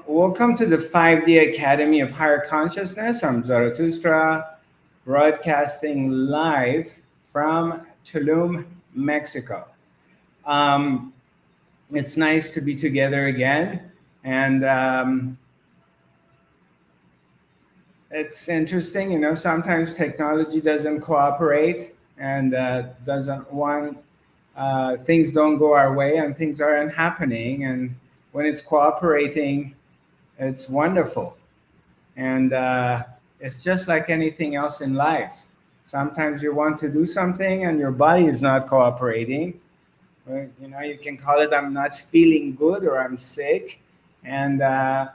Welcome to the 5D Academy of Higher Consciousness. I'm Zarathustra, broadcasting live from Tulum, Mexico. Um, it's nice to be together again, and it's interesting. Sometimes technology doesn't cooperate and doesn't want things don't go our way, and things aren't happening. And when it's cooperating, it's wonderful. And it's just like anything else in life. Sometimes you want to do something and your body is not cooperating. You can call it I'm not feeling good or I'm sick. And, uh,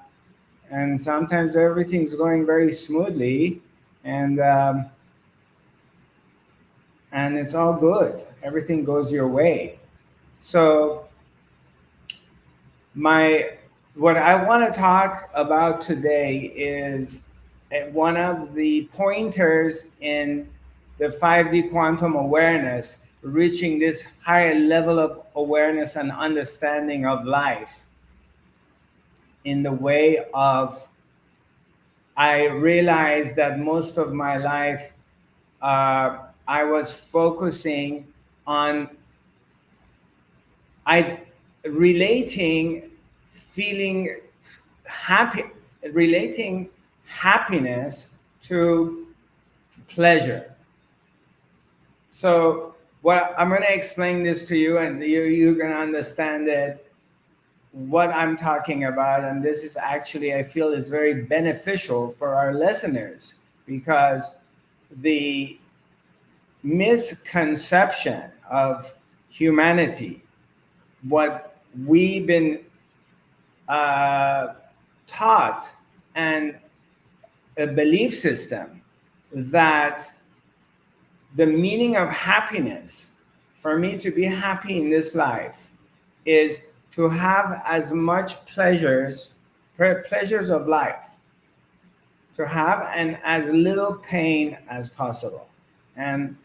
and sometimes everything's going very smoothly, and, um, and it's all good. Everything goes your way. So my what I want to talk about today is one of the pointers in the 5D quantum awareness, reaching this higher level of awareness and understanding of life in the way of, I realized that most of my life I was focusing on I relating feeling happy, relating happiness to pleasure. So what I'm going to explain this to you, and you're going to understand it, what I'm talking about. And this is actually, I feel, is very beneficial for our listeners, because the misconception of humanity, what we've been taught, and a belief system that the meaning of happiness, for me to be happy in this life, is to have as much pleasures of life, to have, and as little pain as possible. And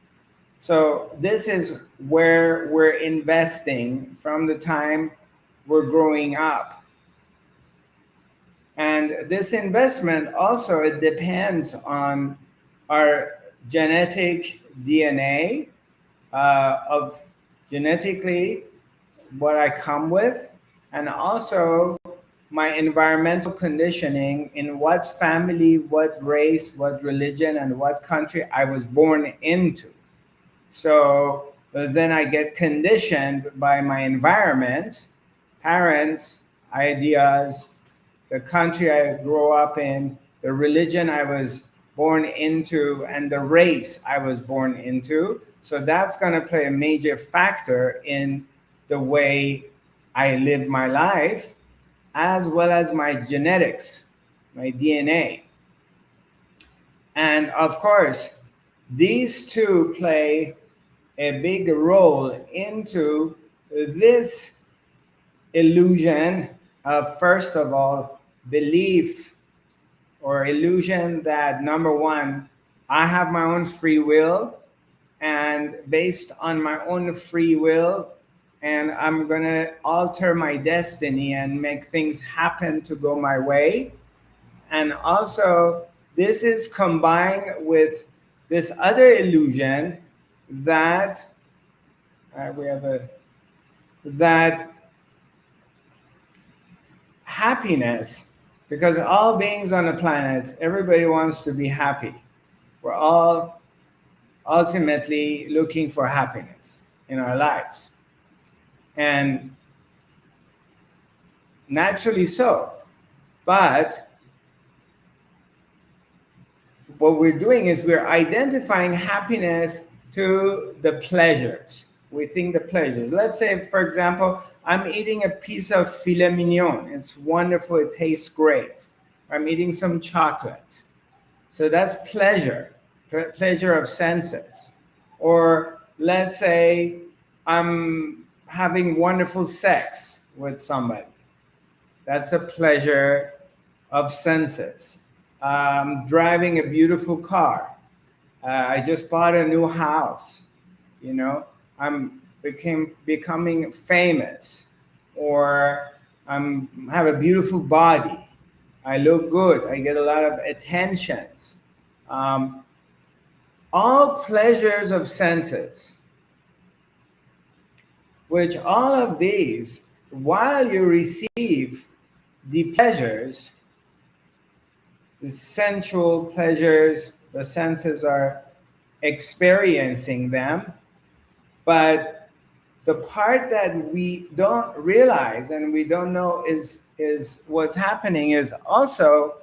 so this is where we're investing from the time we're growing up. And this investment also, it depends on our genetic DNA, of genetically what I come with, and also my environmental conditioning, in what family, what race, what religion, and what country I was born into. So then I get conditioned by my environment, parents, ideas, the country I grew up in, the religion I was born into, and the race I was born into. So that's going to play a major factor in the way I live my life, as well as my genetics, my DNA. And of course, these two play a big role into this illusion of, first of all, belief, or illusion that, number one, I have my own free will, and based on my own free will, and I'm gonna alter my destiny and make things happen to go my way. And also, this is combined with this other illusion that that happiness, because all beings on the planet, everybody wants to be happy. We're all ultimately looking for happiness in our lives, and naturally so. But what we're doing is we're identifying happiness to the pleasures. We think the pleasures. Let's say, for example, I'm eating a piece of filet mignon. It's wonderful. It tastes great. I'm eating some chocolate. So that's pleasure, pleasure of senses. Or let's say I'm having wonderful sex with somebody. That's a pleasure of senses. Driving a beautiful car. I just bought a new house. I'm becoming famous, or have a beautiful body. I look good. I get a lot of attentions. Um, all pleasures of senses, which all of these, while you receive the pleasures, the sensual pleasures, the senses are experiencing them, but the part that we don't realize and we don't know is what's happening is also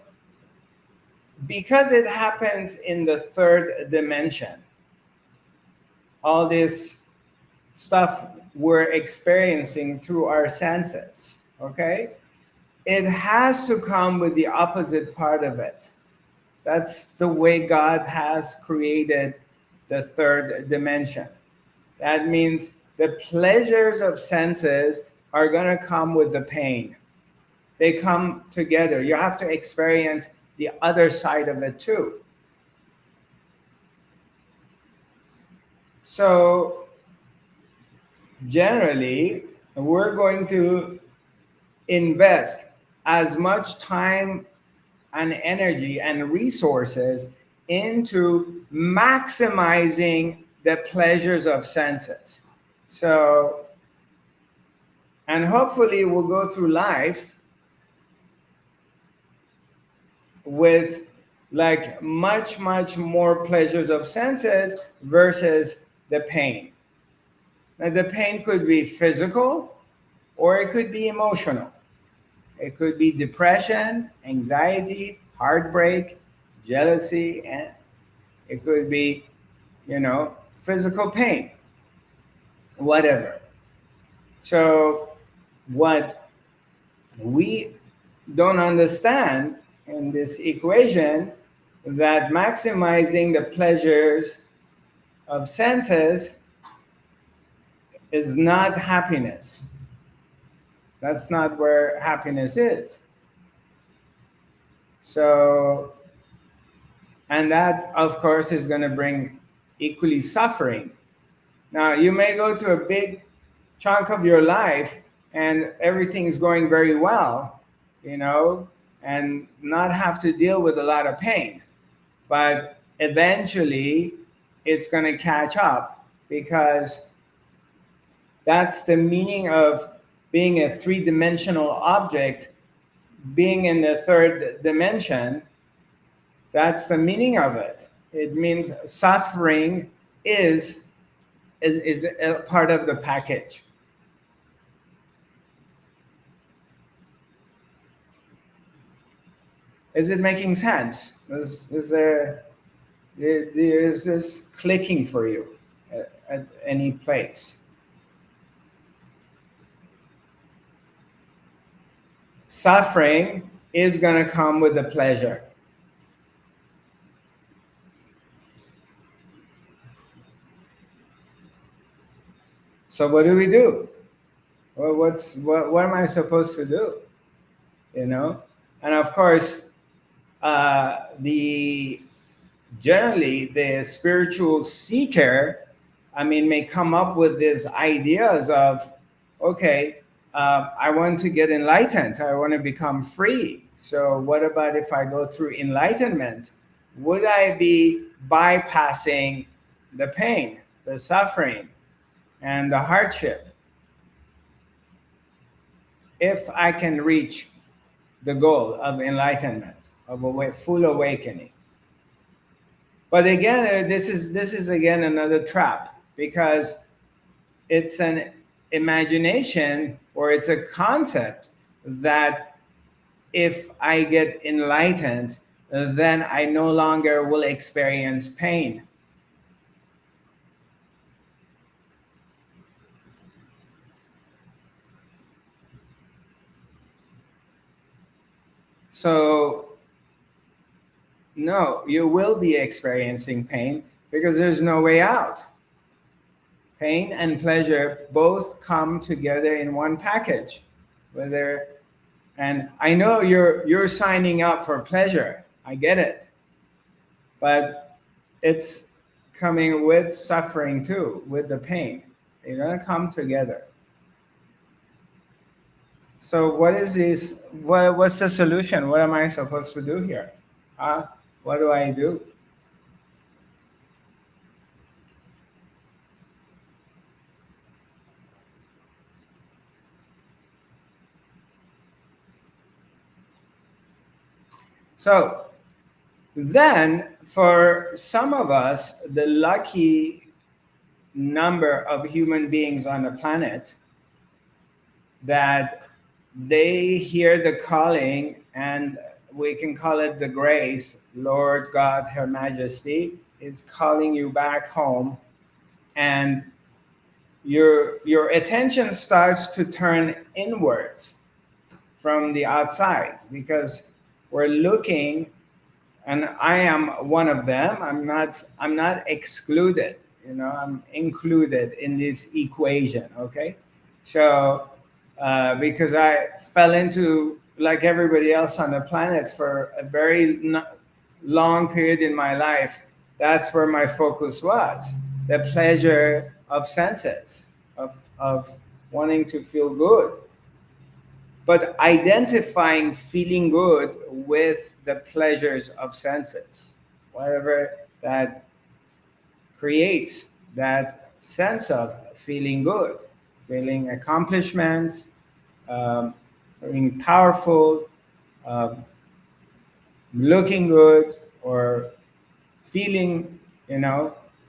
because it happens in the third dimension. All this stuff we're experiencing through our senses, okay? It has to come with the opposite part of it. That's the way God has created the third dimension. That means the pleasures of senses are going to come with the pain. They come together. You have to experience the other side of it too. So generally, we're going to invest as much time and energy and resources into maximizing the pleasures of senses. So, and hopefully we'll go through life with like much more pleasures of senses versus the pain. Now the pain could be physical or it could be emotional. It could be depression, anxiety, heartbreak, jealousy, and it could be, physical pain, whatever. So what we don't understand in this equation that maximizing the pleasures of senses is not happiness. That's not where happiness is. So, and that of course is going to bring equally suffering. Now, you may go to a big chunk of your life and everything is going very well, and not have to deal with a lot of pain. But eventually it's going to catch up because that's the meaning of being a three-dimensional object, being in the third dimension. That's the meaning of it. It means suffering is a part of the package. Is it making sense? Is this clicking for you at any place? Suffering is going to come with the pleasure. So what do we do? Well, what am I supposed to do? And of course, generally the spiritual seeker, may come up with these ideas of, okay, I want to get enlightened. I want to become free. So what about if I go through enlightenment? Would I be bypassing the pain, the suffering, and the hardship if I can reach the goal of enlightenment, of full awakening? But again, this is again another trap, because it's an imagination or it's a concept that if I get enlightened, then I no longer will experience pain. So no, you will be experiencing pain because there's no way out. Pain and pleasure both come together in one package. And I know you're signing up for pleasure. I get it. But it's coming with suffering too, with the pain. They're going to come together. So what is this? What's the solution? What am I supposed to do here? Huh? What do I do? So then, for some of us, the lucky number of human beings on the planet that they hear the calling, and we can call it the grace, Lord God, Her Majesty is calling you back home, and your attention starts to turn inwards from the outside, because we're looking, and I am one of them. I'm not excluded, I'm included in this equation, okay? So because I fell into, like everybody else on the planet, for a very long period in my life, that's where my focus was, the pleasure of senses, of wanting to feel good, but identifying feeling good with the pleasures of senses, whatever that creates that sense of feeling good, feeling accomplishments, um, feeling powerful, um, looking good, or feeling,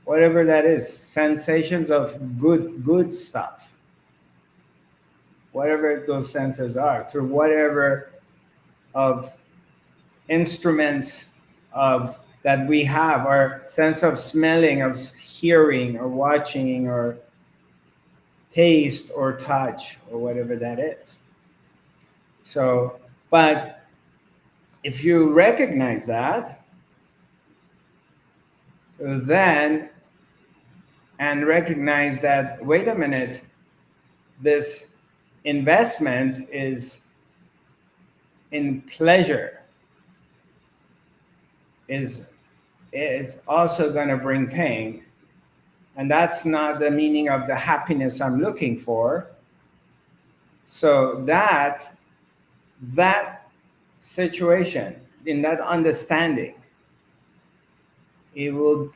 whatever that is, sensations of good stuff, whatever those senses are, through whatever of instruments of that we have, our sense of smelling, of hearing, or watching, or taste, or touch, or whatever that is. So, but if you recognize that, then, and recognize that, wait a minute, this investment is in pleasure, is is also going to bring pain, and that's not the meaning of the happiness I'm looking for. So that situation, in that understanding, it will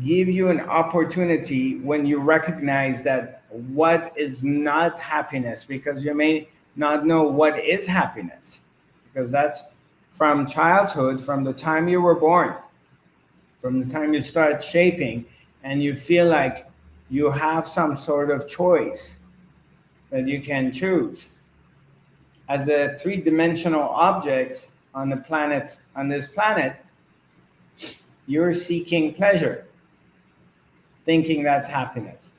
give you an opportunity, when you recognize that what is not happiness, because you may not know what is happiness, because that's from childhood, from the time you were born, from the time you start shaping, and you feel like you have some sort of choice that you can choose. As a three-dimensional object on the planet, on this planet, you're seeking pleasure, thinking that's happiness.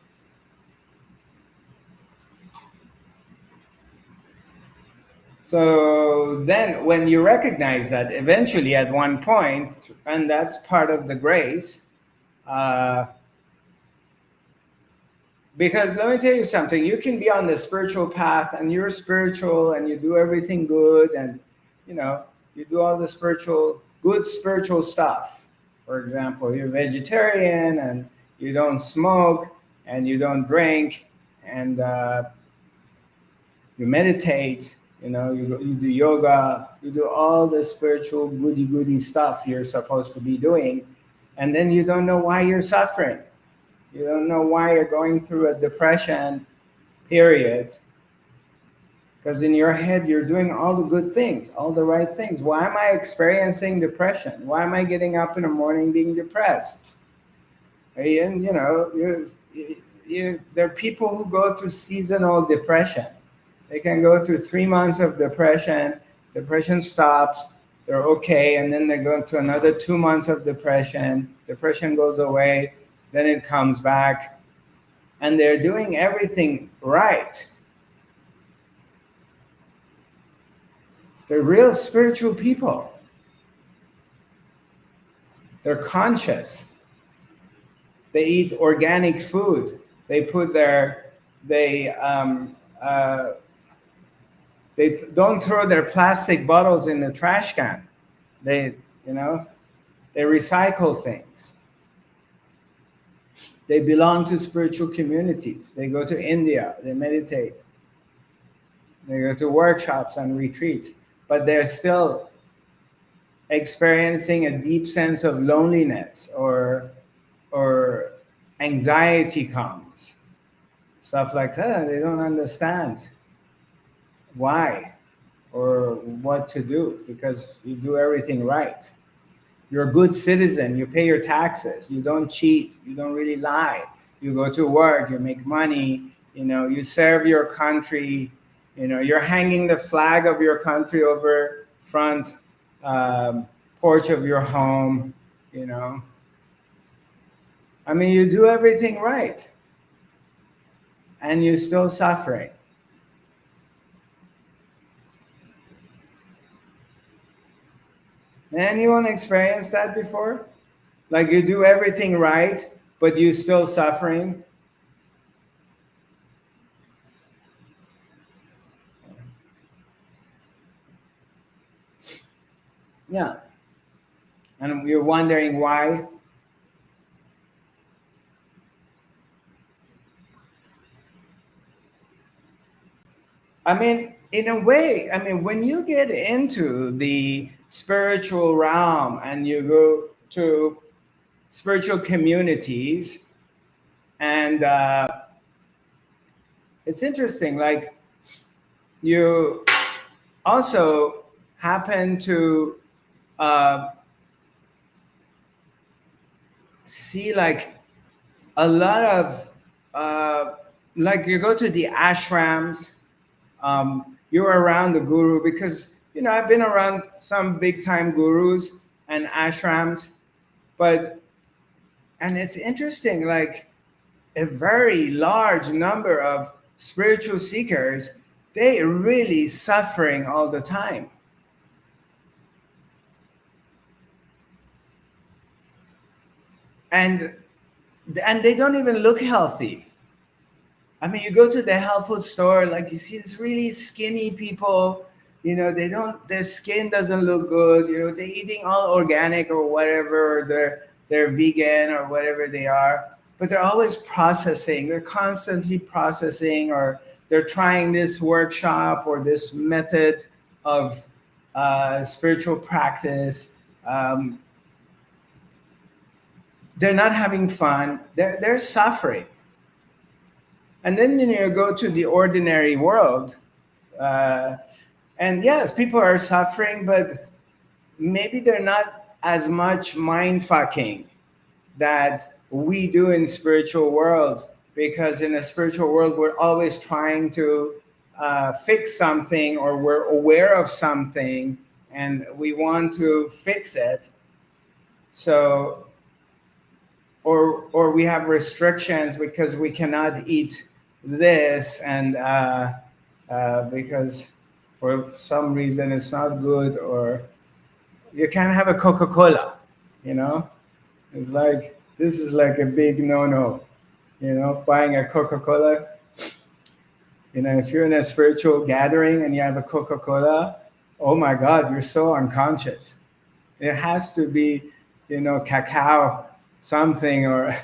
So then when you recognize that, eventually at one point, and that's part of the grace, uh, because let me tell you something, you can be on the spiritual path, and you're spiritual, and you do everything good, and you do all the good spiritual stuff. For example, you're vegetarian, and you don't smoke, and you don't drink, and you meditate, you do yoga, you do all the spiritual goody stuff you're supposed to be doing, and then you don't know why you're suffering. You don't know why you're going through a depression period, because in your head you're doing all the good things, all the right things. Why am I experiencing depression? Why am I getting up in the morning being depressed? And there are people who go through seasonal depression. They can go through 3 months of depression stops, they're okay, and then they go into another 2 months of depression goes away, then it comes back, and they're doing everything right. They're real spiritual people. They're conscious. They eat organic food. They put they don't throw their plastic bottles in the trash can. They, they recycle things. They belong to spiritual communities. They go to India. They meditate. They go to workshops and retreats, but they're still experiencing a deep sense of loneliness, or anxiety comes, stuff like that. They don't understand why or what to do, because you do everything right. You're a good citizen. You pay your taxes. You don't cheat. You don't really lie. You go to work. You make money. You serve your country. You're hanging the flag of your country over front um, porch of your home. You know, I mean, you do everything right, and you're still suffering. Anyone experienced that before? Like you do everything right, but you still suffering? Yeah. And you're wondering why. I mean, in a way, I mean, when you get into the spiritual realm and you go to spiritual communities, and it's interesting, like you also happen to uh, see like a lot of, uh, like you go to the ashrams, you're around the guru, because I've been around some big time gurus and ashrams, but and it's interesting, like a very large number of spiritual seekers, they really suffering all the time, and they don't even look healthy. I mean, you go to the health food store, like you see these really skinny people, they don't, their skin doesn't look good, they're eating all organic or whatever, or they're vegan or whatever they are, but they're always processing, they're constantly processing, or they're trying this workshop or this method of spiritual practice. Um, they're not having fun, they're suffering. And then you go to the ordinary world, uh, and yes, people are suffering, but maybe they're not as much mind fucking that we do in spiritual world, because in a spiritual world we're always trying to fix something, or we're aware of something and we want to fix it. So, or we have restrictions because we cannot eat this, and because for some reason it's not good, or you can't have a Coca-Cola, you know? It's like, this is like a big no-no, buying a Coca-Cola. If you're in a spiritual gathering and you have a Coca-Cola, oh my God, you're so unconscious. It has to be, cacao something, or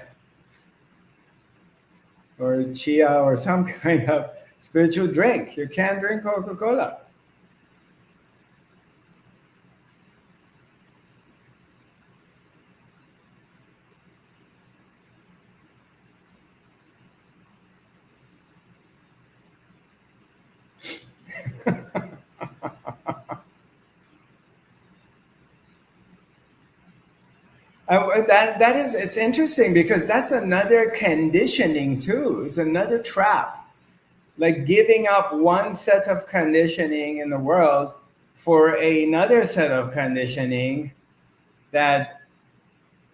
chia, or some kind of spiritual drink. You can't drink Coca-Cola. That is, it's interesting, because that's another conditioning too. It's another trap. Like giving up one set of conditioning in the world for another set of conditioning that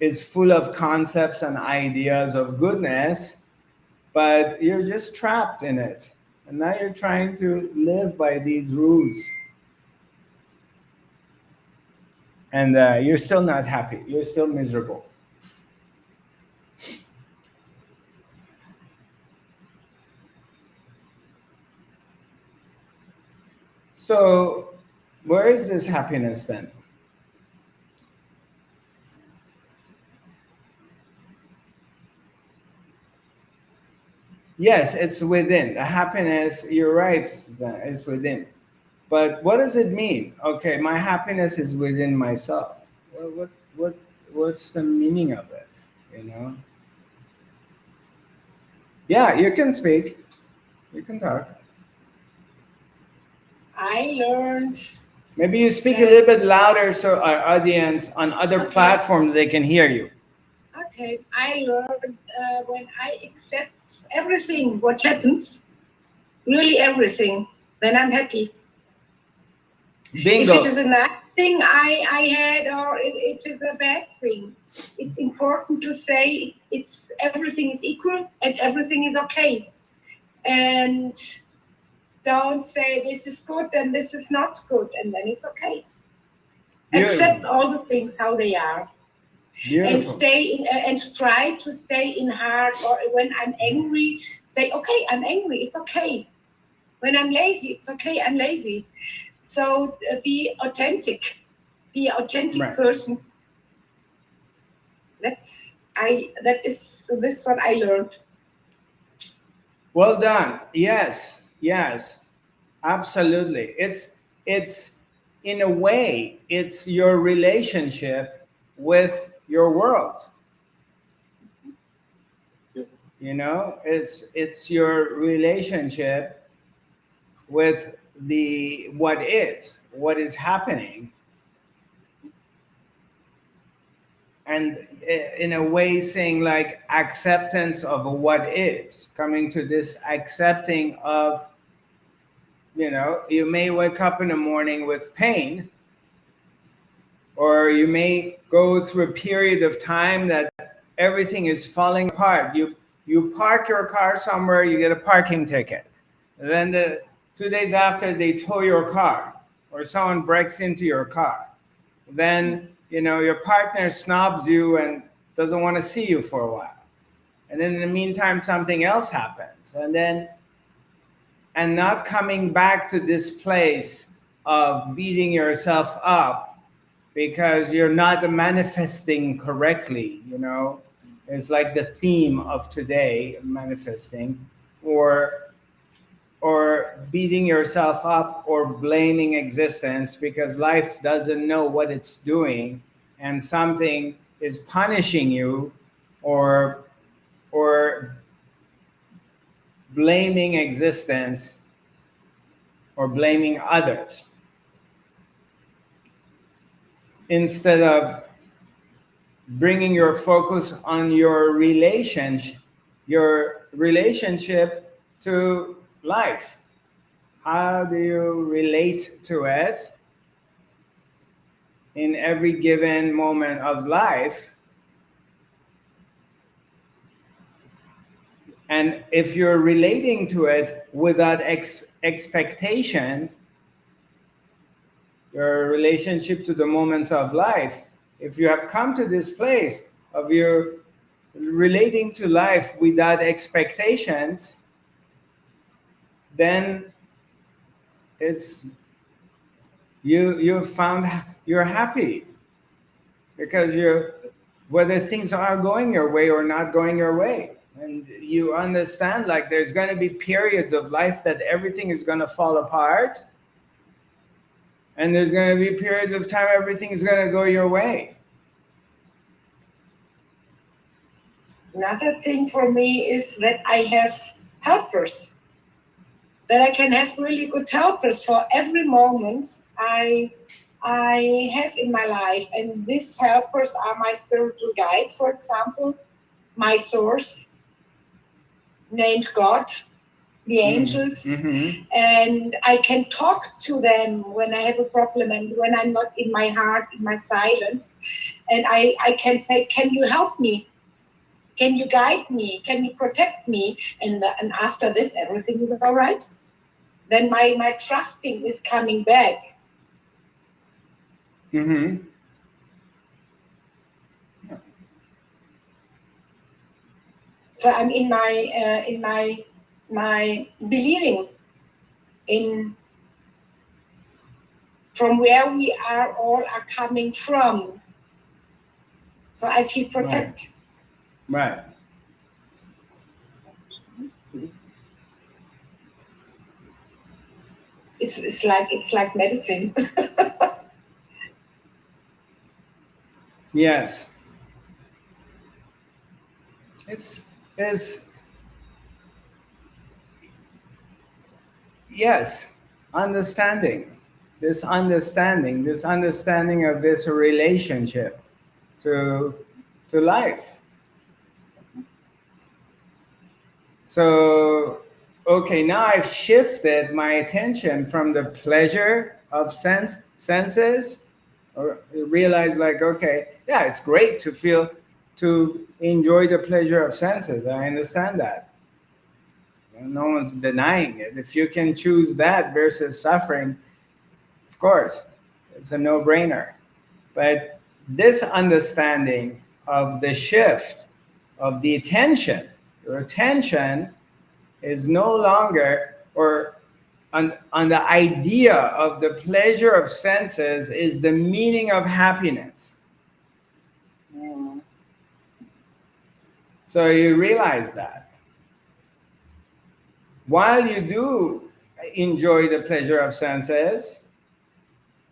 is full of concepts and ideas of goodness, but you're just trapped in it. And now you're trying to live by these rules. And you're still not happy. You're still miserable. So, where is this happiness then? Yes, it's within. The happiness, you're right, is within. But what does it mean? Okay, my happiness is within myself. Well, what, what's the meaning of it? You know? Yeah, you can speak. You can talk. I learned Maybe you speak a that, little bit louder so our audience on other okay, platforms they can hear you. okay, I learned when I accept everything, what happens, really everything, then I'm happy. If it is Bingo. a nice thing I had or it is a bad thing, it's important to say it's everything is equal and everything is okay. And don't say this is good and this is not good, and then it's okay. Beautiful. Accept all the things how they are, and Beautiful. stay in and try to stay in heart. Or when I'm angry, say okay, I'm angry, it's okay. When I'm lazy, it's okay, I'm lazy. So be authentic Right. person. That is this what I learned. Well done. Yes. Yes. Absolutely. It's in a way it's your relationship with your world. You know, it's your relationship with the what is happening, and in a way saying like acceptance of what is coming to this accepting of, you know, you may wake up in the morning with pain, or you may go through a period of time that everything is falling apart. You park your car somewhere, you get a parking ticket. And then 2 days after they tow your car, or someone breaks into your car. Then you know your partner snobs you and doesn't want to see you for a while. And then in the meantime something else happens. And not coming back to this place of beating yourself up because you're not manifesting correctly, you know. It's like the theme of today, manifesting, or beating yourself up or blaming existence because life doesn't know what it's doing, and something is punishing you, or or blaming existence or blaming others instead of bringing your focus on your relationship to life. How do you relate to it in every given moment of life? And if you're relating to it without expectation, your relationship to the moments of life, if you have come to this place of your relating to life without expectations, then it's you found you're happy because you're, whether things are going your way or not going your way, and you understand like there's going to be periods of life that everything is going to fall apart, and there's going to be periods of time everything is going to go your way. Another thing for me is that I have helpers, that I can have really good helpers for every moment I have in my life. And these helpers are my spiritual guides, for example, my source, named God, the angels. Mm-hmm. And I can talk to them when I have a problem and when I'm not in my heart, in my silence. And I can say, can you help me? Can you guide me? Can you protect me? And after this, everything is all right. Then my trusting is coming back. Mm-hmm. So I'm in my believing in from where we are all are coming from. So I feel Right. protected. Right. it's like medicine. Yes. It's yes, understanding. This understanding of this relationship to life. So, okay, now I've shifted my attention from the pleasure of senses, or realize like, okay, yeah, it's great to feel, to enjoy the pleasure of senses. I understand that. No one's denying it. If you can choose that versus suffering, of course, it's a no-brainer. But this understanding of the shift of the attention, your attention is no longer, or on the idea of the pleasure of senses is the meaning of happiness. So you realize that while you do enjoy the pleasure of senses,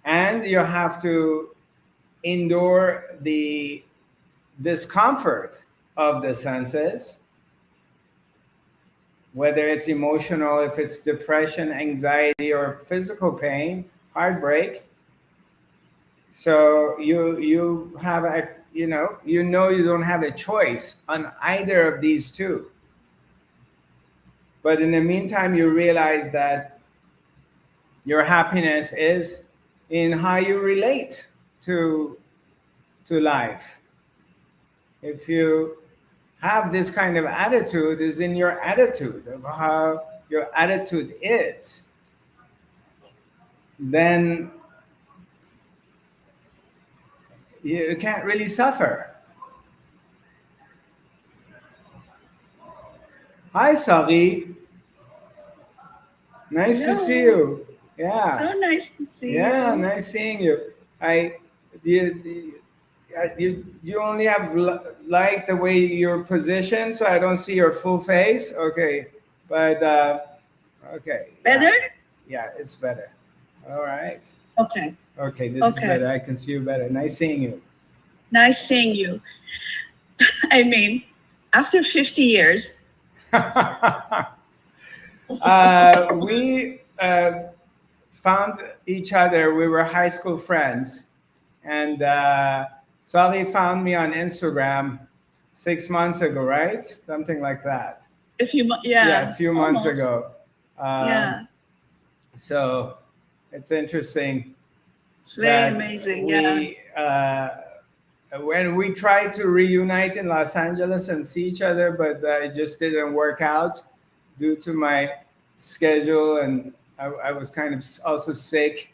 and you have to endure the discomfort of the senses, whether it's emotional, if it's depression, anxiety, or physical pain, heartbreak. So you have a, you know you don't have a choice on either of these two. But in the meantime, you realize that your happiness is in how you relate to life. If you have this kind of attitude, is in your attitude of how your attitude is, then you can't really suffer. Hi, Sari. Nice to see you. Yeah. So nice to see Yeah, you. nice seeing you. I you you only have light the way you're positioned, so I don't see your full face. Okay, but okay. Better? Yeah, it's better. All right. Okay. Okay, this is Okay. better. I can see you better. Nice seeing you. Nice seeing you. I mean, after 50 years, We found each other. We were high school friends, and Sally found me on Instagram 6 months ago, right? Something like that. Yeah, a few months almost. ago. Yeah, So it's interesting it's very that amazing. Yeah. we, when we tried to reunite in Los Angeles and see each other, but it just didn't work out due to my schedule, and I was kind of also sick.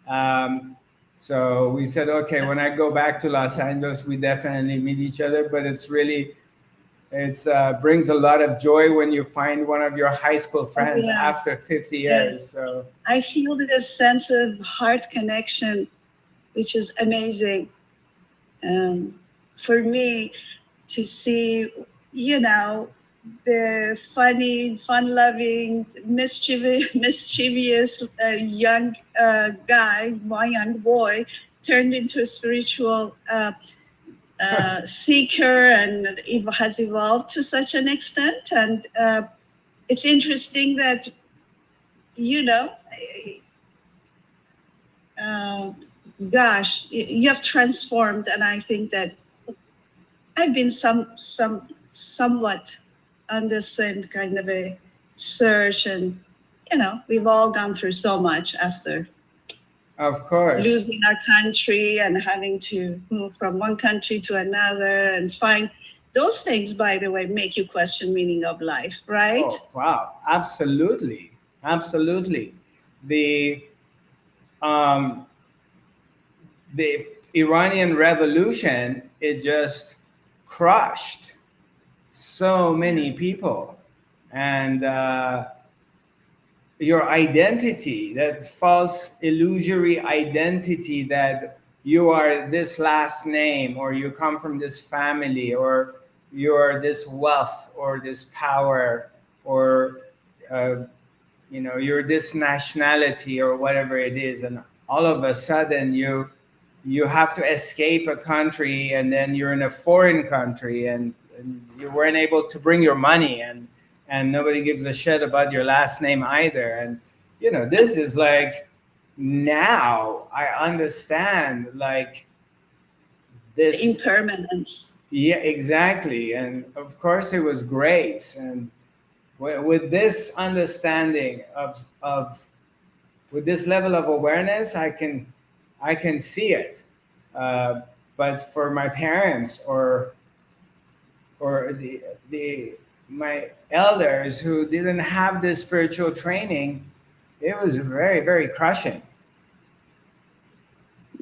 Um, so we said, okay, when I go back to Los Angeles, we definitely meet each other. But it's brings a lot of joy when you find one of your high school friends Yes. after 50 years. So I feel this sense of heart connection, which is amazing. For me, to see, the funny, fun-loving, mischievous young guy, my young boy, turned into a spiritual seeker and has evolved to such an extent. And it's interesting that, gosh, you have transformed, and I think that I've been somewhat on the same kind of a search, and we've all gone through so much after, of course, losing our country and having to move from one country to another and find those things. By the way, make you question meaning of life, right? Oh, wow, absolutely, absolutely. The um, the Iranian Revolution, it just crushed so many people, and your identity, that false illusory identity that you are this last name, or you come from this family, or you're this wealth or this power, or you're this nationality or whatever it is, and all of a sudden you have to escape a country, and then you're in a foreign country, and you weren't able to bring your money, and nobody gives a shit about your last name either. And this is like, now I understand, like, this. Impermanence. Yeah, exactly. And of course it was great. And with this understanding of with this level of awareness, I can see it. uh, but for my parents, or the my elders who didn't have this spiritual training, it was very, very crushing.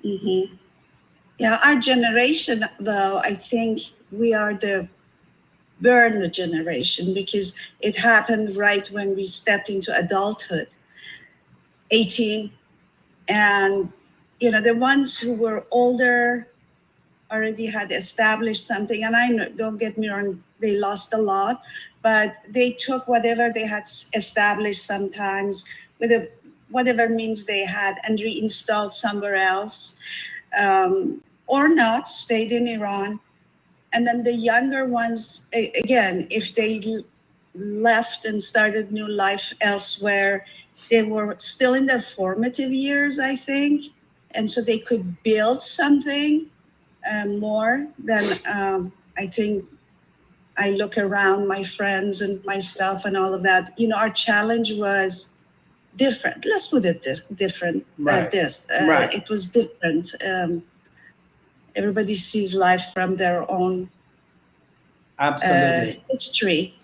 Hmm. Yeah, our generation, though, I think we are the burn generation, because it happened right when we stepped into adulthood, 18. And, the ones who were older already had established something. And I know, don't get me wrong, they lost a lot, but they took whatever they had established, sometimes with whatever means they had, and reinstalled somewhere else, or not, stayed in Iran. And then the younger ones, again, if they left and started new life elsewhere, they were still in their formative years, I think. And so they could build something more than, I think. I look around my friends and myself and all of that. Our challenge was different. Let's put it different. Right. Right. It was different. Everybody sees life from their own Absolutely. history.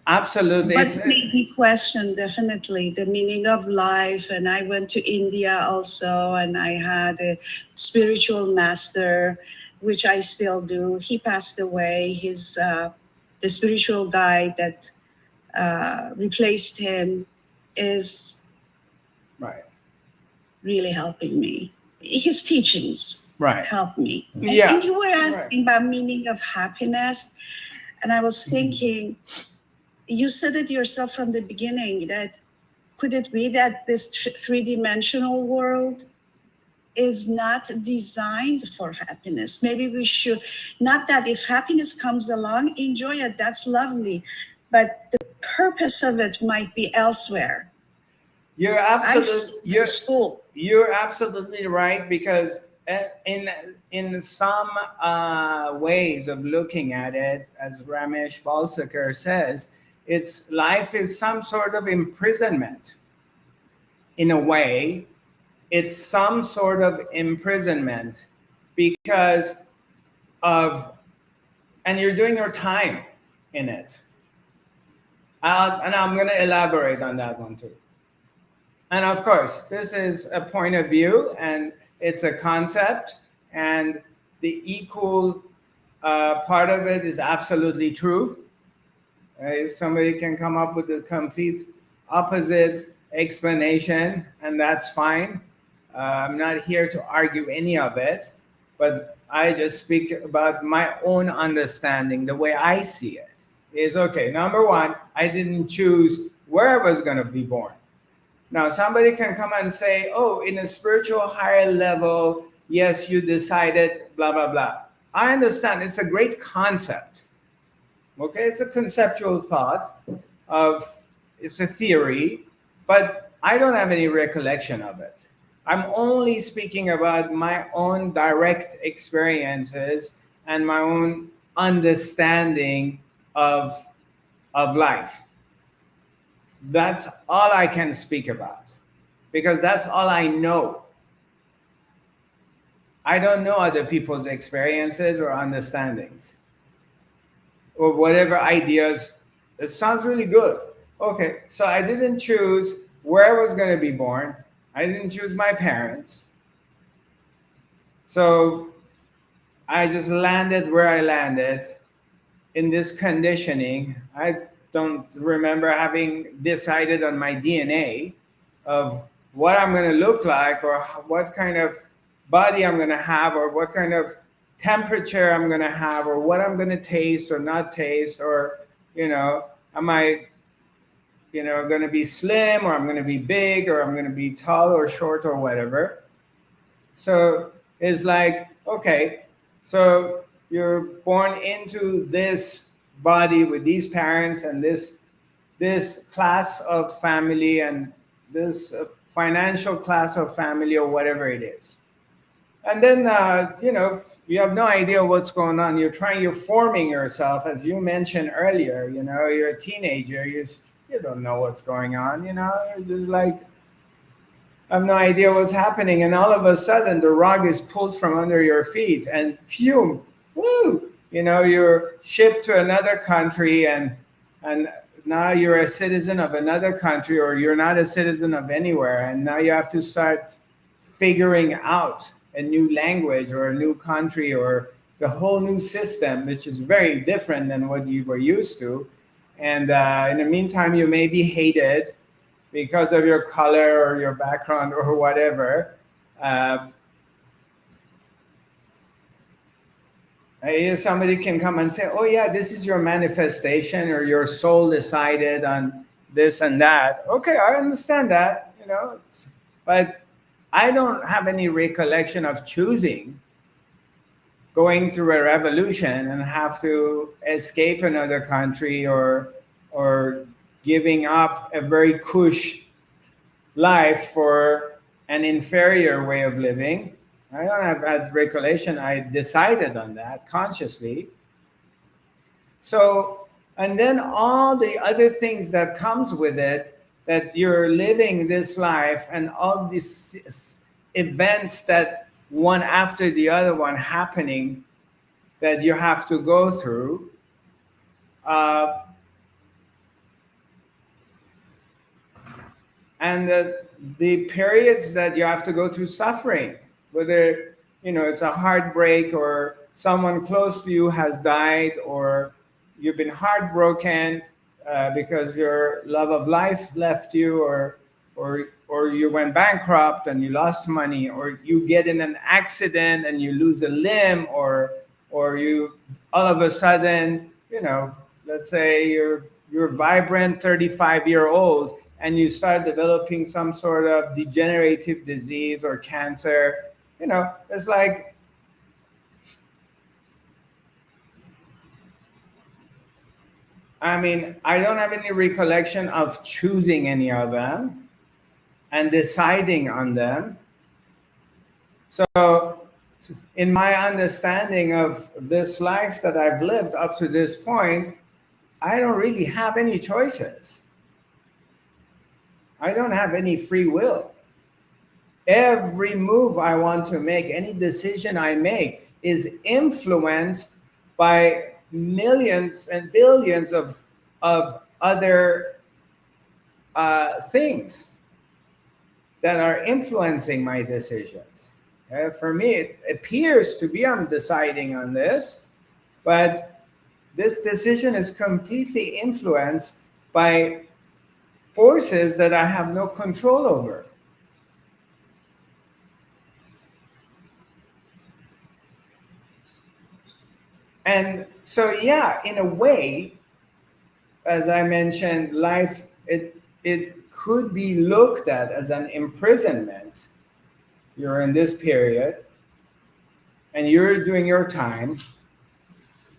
Absolutely. But it made me question, definitely, the meaning of life. And I went to India also, and I had a spiritual master, which I still do. He passed away. The spiritual guide that replaced him is Right. really helping me. His teachings Right. helped me. Yeah. And you were asking about meaning of happiness, and I was thinking, you said it yourself from the beginning, that could it be that this three-dimensional world is not designed for happiness? Maybe we should, not that if happiness comes along, enjoy it, that's lovely, but the purpose of it might be elsewhere. You're absolutely right, because in some ways of looking at it, as Ramesh Balsekar says, it's life is some sort of imprisonment. In a way, it's some sort of imprisonment because of, and you're doing your time in it. And I'm going to elaborate on that one too. And of course, this is a point of view, and it's a concept, and the equal part of it is absolutely true. Somebody can come up with a complete opposite explanation, and that's fine. I'm not here to argue any of it, but I just speak about my own understanding. The way I see it is, okay, number one, I didn't choose where I was going to be born. Now, somebody can come and say, oh, in a spiritual higher level, yes, you decided, blah, blah, blah. I understand. It's a great concept. Okay, it's a conceptual thought it's a theory, but I don't have any recollection of it. I'm only speaking about my own direct experiences and my own understanding of life. That's all I can speak about, because that's all I know. I don't know other people's experiences or understandings or whatever ideas. It sounds really good. Okay, so I didn't choose where I was going to be born. I didn't choose my parents. So I just landed where I landed in this conditioning. I don't remember having decided on my DNA of what I'm going to look like, or what kind of body I'm going to have, or what kind of temperature I'm going to have, or what I'm going to taste or not taste, or am I going to be slim, or I'm going to be big, or I'm going to be tall or short or whatever. So it's like, okay, so you're born into this body with these parents and this class of family and this financial class of family or whatever it is. And then you have no idea what's going on. You're forming yourself, as you mentioned earlier. You're a teenager. You don't know what's going on. You're just like, I have no idea what's happening, and all of a sudden the rug is pulled from under your feet, and phew, woo! You're shipped to another country, and now you're a citizen of another country, or you're not a citizen of anywhere, and now you have to start figuring out a new language or a new country or the whole new system, which is very different than what you were used to. And in the meantime, you may be hated because of your color or your background or whatever. Somebody can come and say, oh yeah, this is your manifestation, or your soul decided on this and that. Okay, I understand that, but I don't have any recollection of choosing going through a revolution and have to escape another country, or giving up a very cush life for an inferior way of living. I don't have that recollection. I decided on that consciously. So, and then all the other things that comes with it, that you're living this life, and all these events that one after the other one happening that you have to go through. And the periods that you have to go through suffering, whether it's a heartbreak, or someone close to you has died, or you've been heartbroken because your love of life left you, or you went bankrupt and you lost money, or you get in an accident and you lose a limb, or you all of a sudden, let's say you're vibrant 35-year-old, and you start developing some sort of degenerative disease or cancer. It's like, I don't have any recollection of choosing any of them and deciding on them. So in my understanding of this life that I've lived up to this point, I don't really have any choices. I don't have any free will. Every move I want to make, any decision I make, is influenced by millions and billions of other things that are influencing my decisions. For me, it appears to be I'm deciding on this, but this decision is completely influenced by forces that I have no control over. And so, yeah, in a way, as I mentioned, life, it could be looked at as an imprisonment. You're in this period and you're doing your time.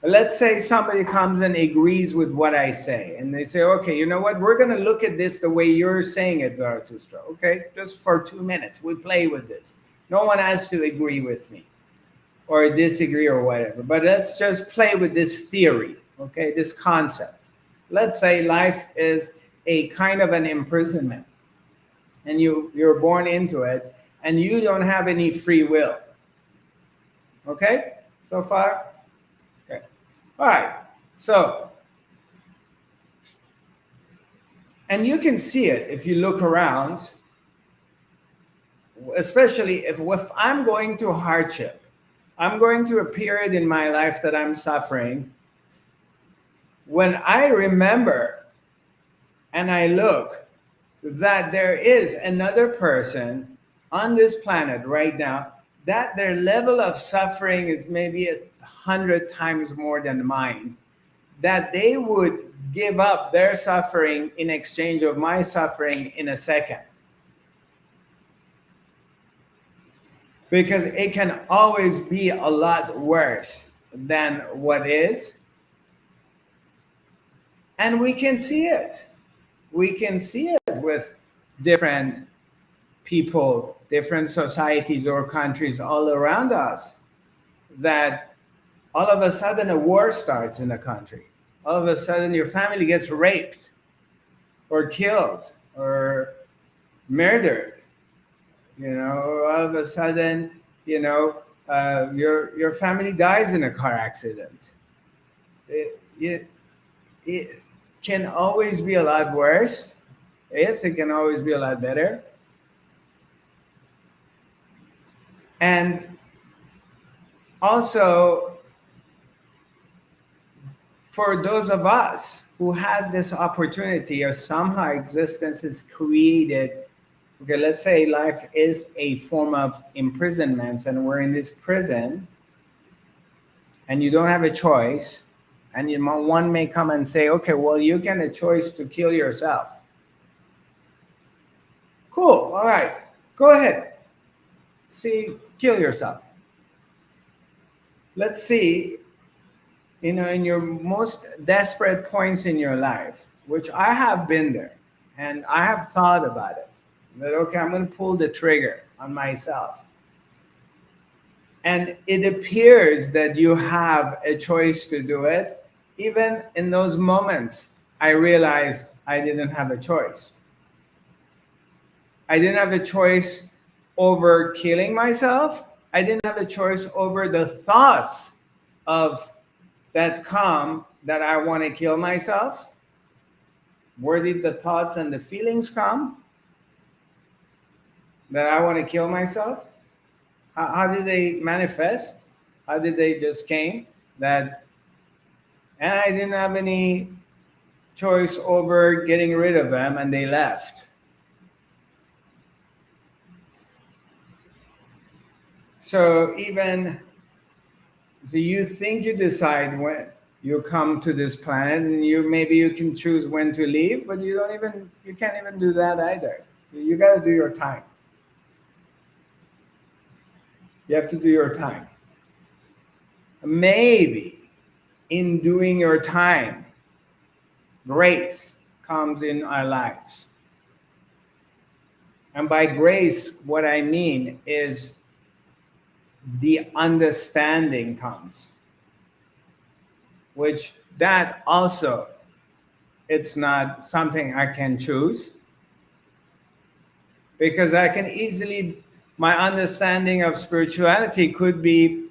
Let's say somebody comes and agrees with what I say, and they say, okay, you know what, we're going to look at this the way you're saying it, Zarathustra. Okay, just for 2 minutes, we play with this. No one has to agree with me or disagree or whatever, but let's just play with this theory, okay, this concept. Let's say life is a kind of an imprisonment, and you're born into it, and you don't have any free will. Okay, so far? Okay. All right. So, and you can see it if you look around, especially if I'm going through hardship, I'm going through a period in my life that I'm suffering. When I remember and I look that there is another person on this planet right now, that their level of suffering is maybe 100 times more than mine, that they would give up their suffering in exchange of my suffering in a second. Because it can always be a lot worse than what is. And we can see it. We can see it with different people, different societies or countries all around us, that all of a sudden a war starts in a country. All of a sudden your family gets raped or killed or murdered. All of a sudden, your family dies in a car accident. It can always be a lot worse. Yes, it can always be a lot better. And also, for those of us who has this opportunity, or somehow existence is created, okay, let's say life is a form of imprisonment and we're in this prison and you don't have a choice, and one may come and say, okay, well, you can have a choice to kill yourself. Cool, all right, go ahead. See, kill yourself. Let's see, in your most desperate points in your life, which I have been there, and I have thought about it, that, okay, I'm going to pull the trigger on myself. And it appears that you have a choice to do it. Even in those moments, I realized I didn't have a choice. I didn't have a choice over killing myself. I didn't have a choice over the thoughts of that come that I want to kill myself. Where did the thoughts and the feelings come that I want to kill myself? How did they manifest? How did they just came? And I didn't have any choice over getting rid of them, and they left. So you think you decide when you come to this planet, and maybe you can choose when to leave, but you can't even do that either. You got to do your time. You have to do your time. Maybe in doing your time, grace comes in our lives. And by grace, what I mean is the understanding comes, which that also, it's not something I can choose, because I can easily, my understanding of spirituality could be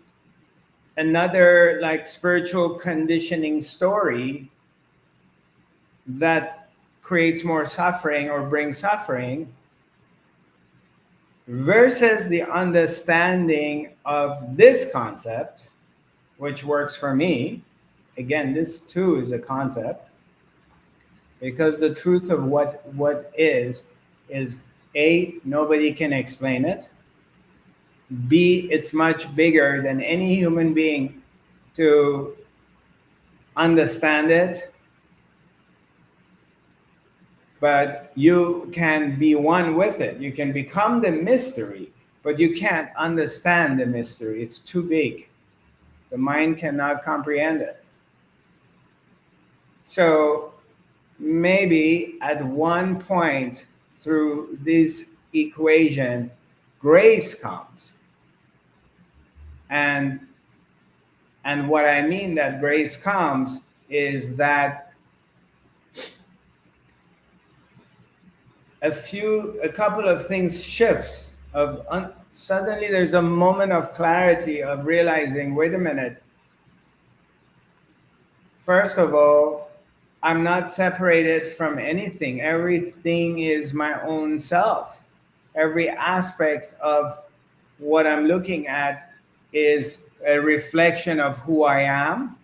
another like spiritual conditioning story that creates more suffering or brings suffering, versus the understanding of this concept, which works for me. Again, this too is a concept, because the truth of what is A, nobody can explain it. B, it's much bigger than any human being to understand it. But you can be one with it. You can become the mystery, but you can't understand the mystery. It's too big. The mind cannot comprehend it. So maybe at one point through this equation, grace comes. And what I mean that grace comes is that a couple of things shifts suddenly there's a moment of clarity of realizing, wait a minute, first of all, I'm not separated from anything. Everything is my own self. Every aspect of what I'm looking at is a reflection of who I am.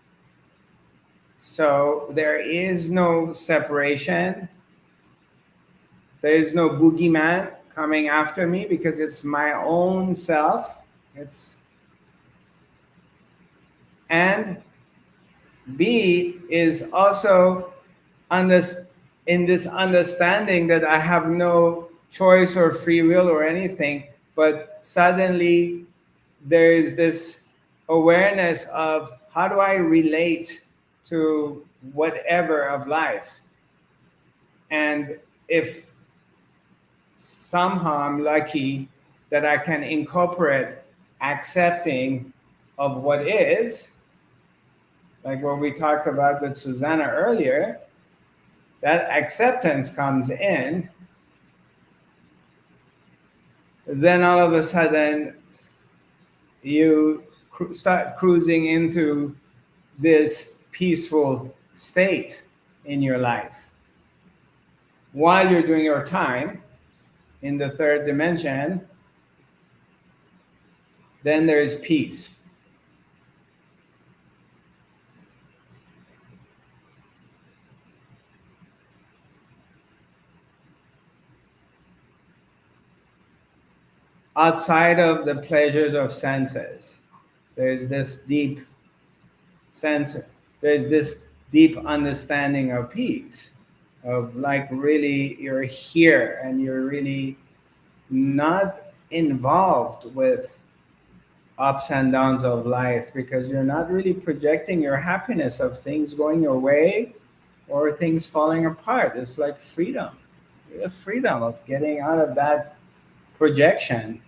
So there is no separation. There is no boogeyman coming after me, because it's my own self. And B is also under, in this understanding that I have no choice or free will or anything, but suddenly there is this awareness of how do I relate to whatever of life. And if somehow I'm lucky that I can incorporate accepting of what is, like what we talked about with Susanna earlier, that acceptance comes in, then all of a sudden you start cruising into this peaceful state in your life. While you're doing your time in the third dimension, then there is peace. Outside of the pleasures of senses, there's this deep sense, there's this deep understanding of peace, of like really you're here and you're really not involved with ups and downs of life, because you're not really projecting your happiness of things going your way or things falling apart. It's like freedom. You have freedom of getting out of that projection.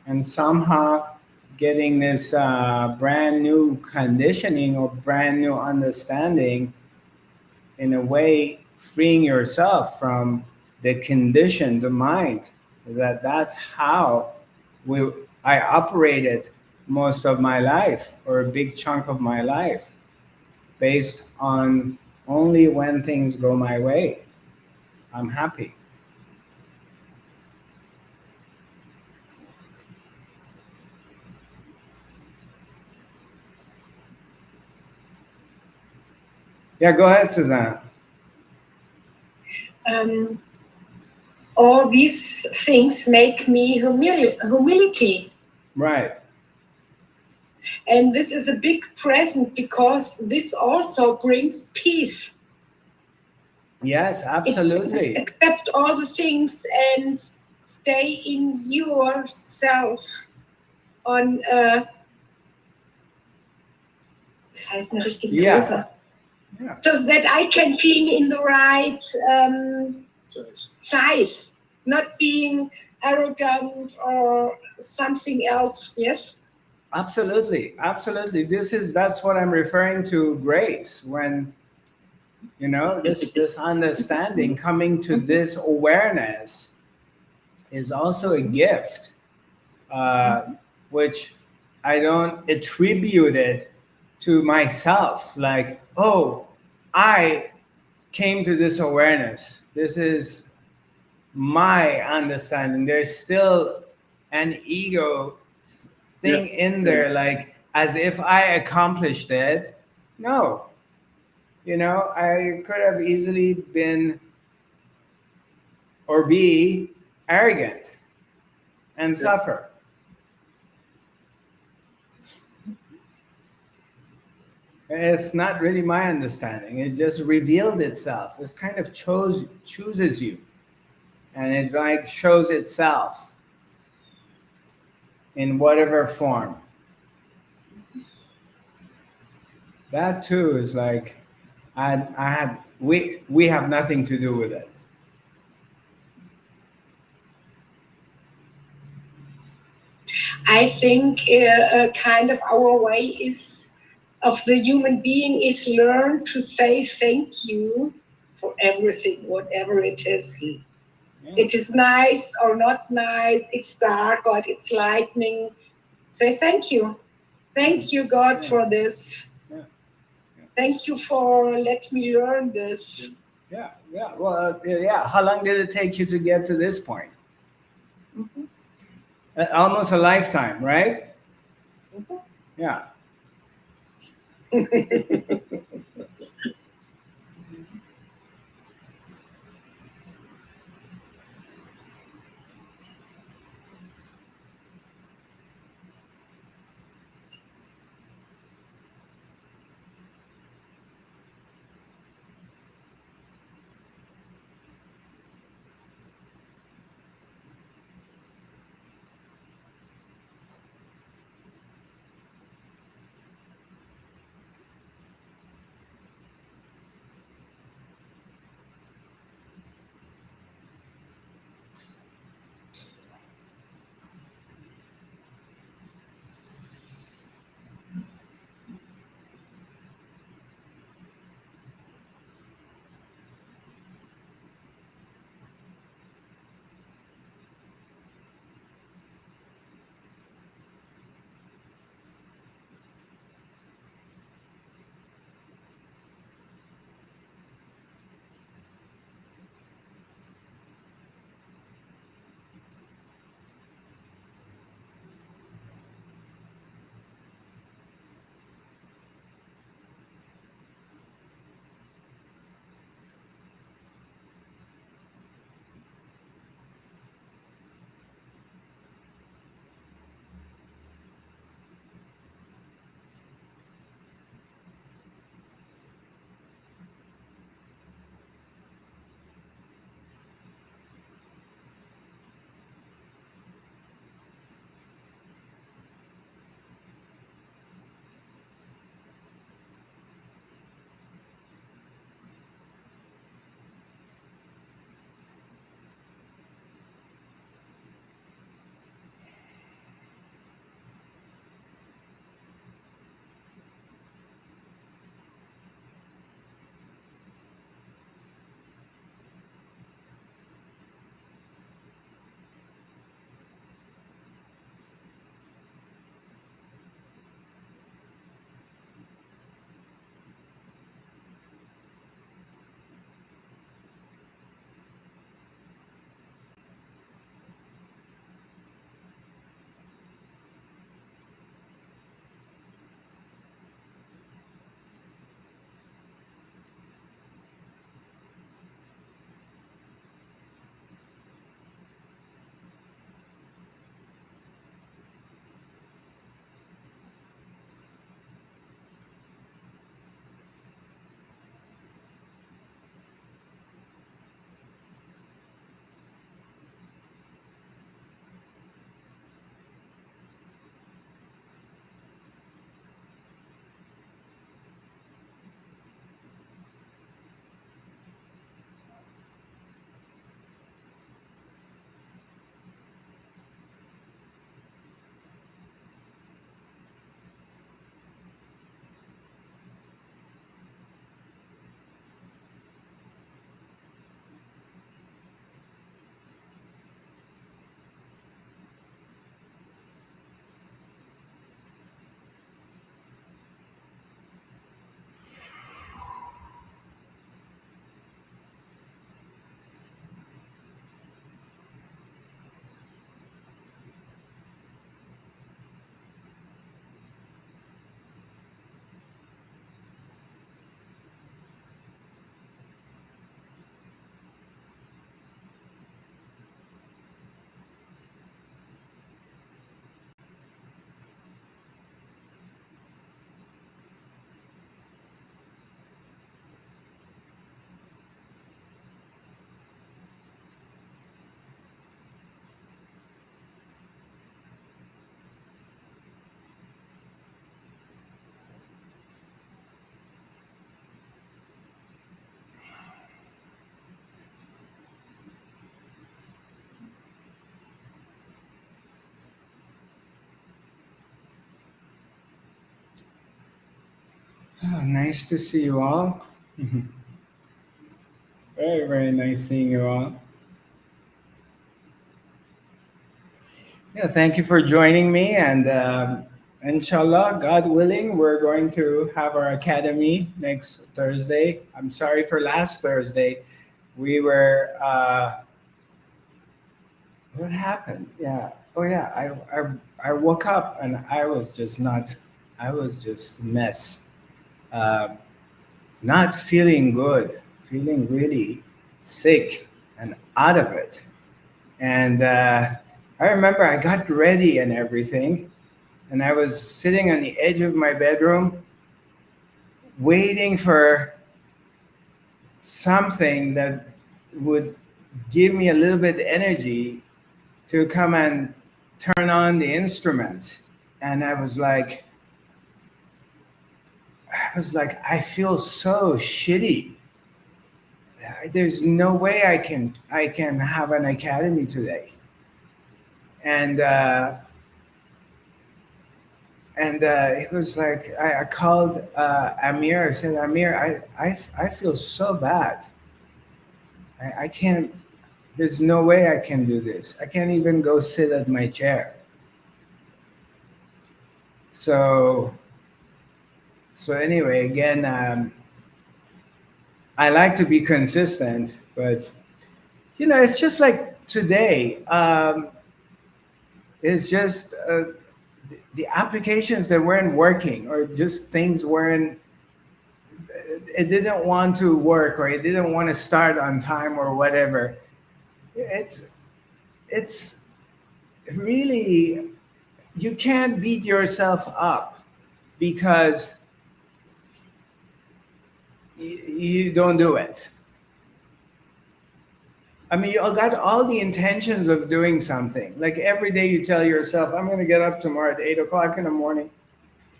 And somehow getting this brand new conditioning or brand new understanding, in a way freeing yourself from the condition, the mind, that's how we I operated most of my life, or a big chunk of my life, based on only when things go my way I'm happy. Yeah, go ahead, Susanna. Um, all these things make me humility. Right. And this is a big present because this also brings peace. Yes, absolutely. Accept all the things and stay in yourself on was heißt eine richtige Größe? Yeah. So that I can feel in the right size, not being arrogant or something else. Yes. Absolutely, absolutely. That's what I'm referring to, grace. When this understanding, coming to this awareness, is also a gift, which I don't attribute it to myself. Like, oh, I came to this awareness. This is my understanding. There's still an ego thing in there, like as if I accomplished it. No, I could have easily been or be arrogant and suffer. It's not really my understanding. It just revealed itself. It's kind of chooses you, and it like shows itself in whatever form. That too is like, we have nothing to do with it. I think kind of our way is of the human being is learn to say thank you for everything, whatever it is. Yeah. It is nice or not nice, it's dark or it's lightning. Say thank you. Thank you, God, for this. Yeah. Thank you for letting me learn this. Yeah. Well, yeah. How long did it take you to get to this point? Mm-hmm. Almost a lifetime, right? Mm-hmm. Yeah. nice to see you all. Very, very nice seeing you all. Yeah, thank you for joining me. And inshallah, God willing, we're going to have our academy next Thursday. I'm sorry for last Thursday. We were, what happened? Yeah. Oh, yeah. I woke up and I was just not, I was just mess. Um, Not feeling good, feeling really sick and out of it. And I remember I got ready and everything, and I was sitting on the edge of my bedroom waiting for something that would give me a little bit energy to come and turn on the instruments. And I feel so shitty. There's no way I can have an academy today. And it was like I called Amir. I said, Amir, I feel so bad. I can't. There's no way I can do this. I can't even go sit at my chair. So anyway, again, I like to be consistent, but it's just like today. It's just the applications that weren't working, or just things weren't. It didn't want to work, or it didn't want to start on time, or whatever. It's really, you can't beat yourself up because you don't do it. I mean, you got all the intentions of doing something. Like every day you tell yourself, I'm going to get up tomorrow at 8 o'clock in the morning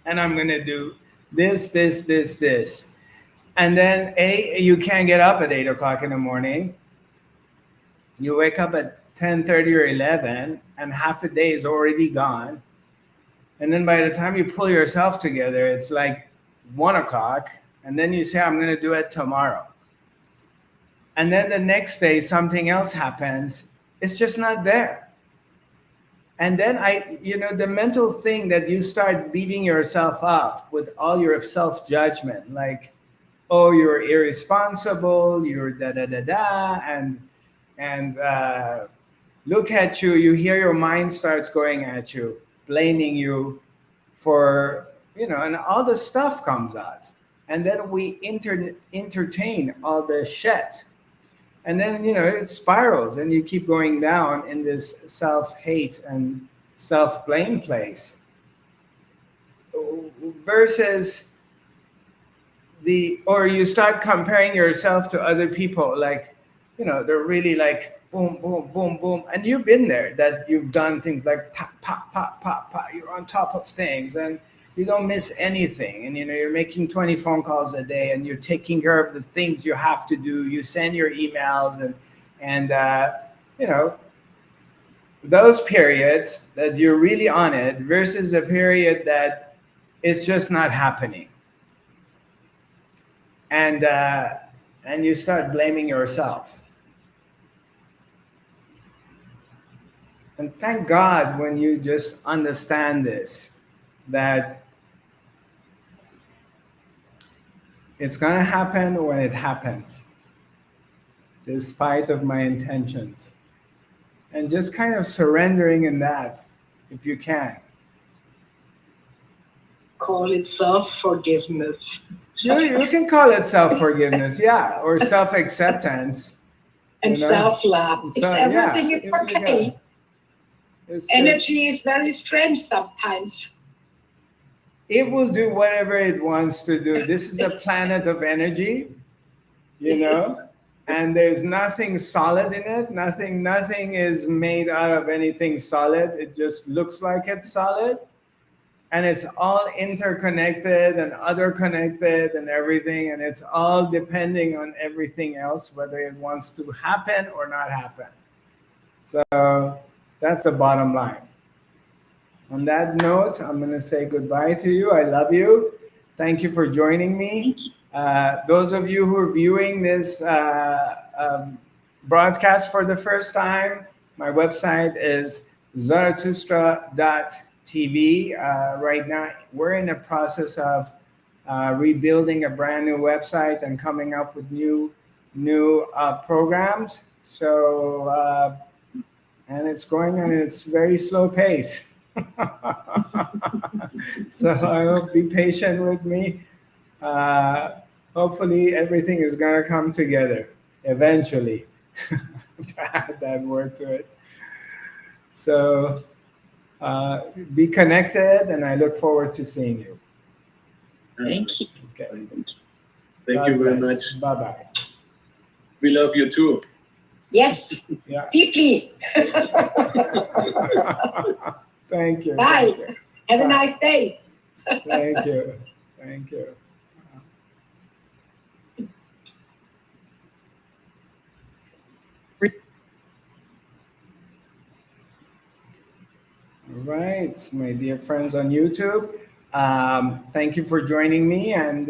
and I'm going to do this, this, this, this. And then you can't get up at 8 o'clock in the morning. You wake up at 10:30 or 11 and half the day is already gone. And then by the time you pull yourself together, it's like 1 o'clock. And then you say, I'm going to do it tomorrow. And then the next day, something else happens. It's just not there. And then the mental thing that you start beating yourself up with all your self-judgment, like, oh, you're irresponsible, you're da-da-da-da, and look at you, you hear your mind starts going at you, blaming you for, and all the stuff comes out. And then we entertain all the shit. And then, it spirals and you keep going down in this self-hate and self-blame place. Versus or you start comparing yourself to other people, like, they're really like boom, boom, boom, boom. And you've been there, that you've done things like pop, pop, pop, pop, pop. You're on top of things and you don't miss anything. And, you're making 20 phone calls a day and you're taking care of the things you have to do. You send your emails and those periods that you're really on it versus a period that it's just not happening. And you start blaming yourself. And thank God when you just understand this, that it's going to happen when it happens, despite of my intentions. And just kind of surrendering in that, if you can. Call it self-forgiveness. You can call it self-forgiveness, yeah, or self-acceptance. And self-love. It's everything, yeah, it's okay. Energy is very strange sometimes. It will do whatever it wants to do. This is a planet of energy, and there's nothing solid in it. Nothing is made out of anything solid. It just looks like it's solid. And it's all interconnected and other connected and everything. And it's all depending on everything else, whether it wants to happen or not happen. So that's the bottom line. On that note, I'm going to say goodbye to you. I love you. thank you for joining me. Those of you who are viewing this broadcast for the first time, my website is Zarathustra.tv. Right now, we're in the process of rebuilding a brand new website and coming up with new programs. So, and it's going at its very slow pace. So I hope be patient with me. Hopefully everything is going to come together eventually. To add that word to it. So be connected, and I look forward to seeing you. Thank you. Okay. Thank you very much. Bye bye. We love you too. Yes, Yeah. deeply. Thank you. Bye. Thank you. Have a Bye. nice day. Thank you. Thank you. All right, my dear friends on YouTube, thank you for joining me, and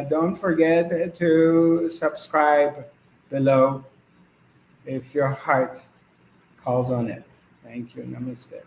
don't forget to subscribe below if your heart calls on it. Thank you. Namaste.